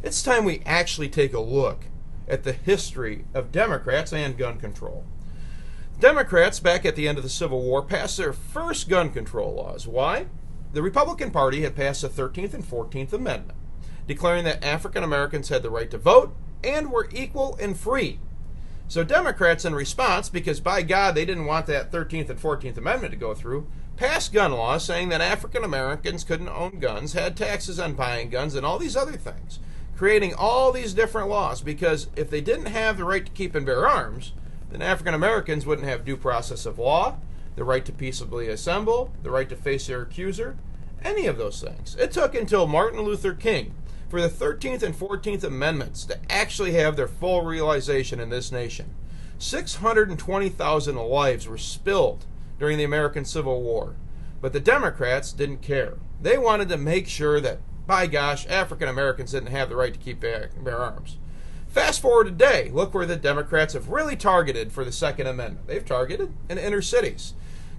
it's time we actually take a look at the history of Democrats and gun control. Democrats, back at the end of the Civil War, passed their first gun control laws. Why? The Republican Party had passed the 13th and 14th Amendment, declaring that African Americans had the right to vote and were equal and free. So Democrats, in response, because by God they didn't want that 13th and 14th Amendment to go through, passed gun laws saying that African Americans couldn't own guns, had taxes on buying guns, and all these other things, creating all these different laws, because if they didn't have the right to keep and bear arms, then African Americans wouldn't have due process of law, the right to peaceably assemble, the right to face their accuser, any of those things. It took until Martin Luther King for the 13th and 14th Amendments to actually have their full realization in this nation. 620,000 lives were spilled during the American Civil War, but the Democrats didn't care. They wanted to make sure that, by gosh, African Americans didn't have the right to keep bear arms. Fast forward today, look where the Democrats have really targeted for the Second Amendment. They've targeted in inner cities.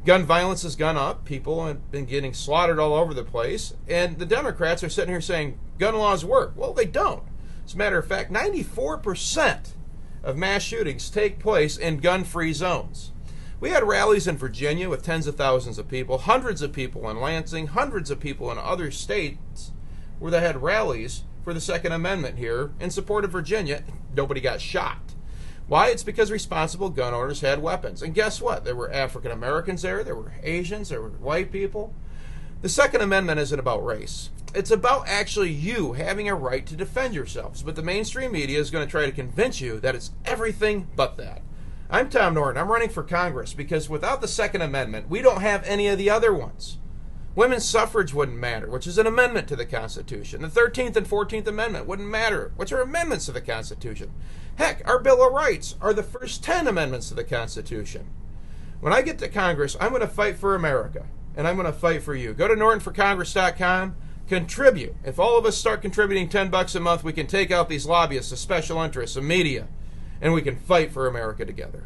Gun violence has gone up. People have been getting slaughtered all over the place. And the Democrats are sitting here saying gun laws work. Well, they don't. As a matter of fact, 94% of mass shootings take place in gun-free zones. We had rallies in Virginia with tens of thousands of people, hundreds of people in Lansing, hundreds of people in other states where they had rallies for the Second Amendment here in support of Virginia. Nobody got shot. Why? It's because responsible gun owners had weapons. And guess what? There were African Americans there were Asians, there were white people. The Second Amendment isn't about race. It's about actually you having a right to defend yourselves. But the mainstream media is going to try to convince you that it's everything but that. I'm Tom Norton. I'm running for Congress because without the Second Amendment, we don't have any of the other ones. Women's suffrage wouldn't matter, which is an amendment to the Constitution. The 13th and 14th Amendment wouldn't matter, which are amendments to the Constitution. Heck, our Bill of Rights are the first 10 amendments to the Constitution. When I get to Congress, I'm going to fight for America, and I'm going to fight for you. Go to NortonForCongress.com, contribute. If all of us start contributing $10 a month, we can take out these lobbyists, the special interests, the media, and we can fight for America together.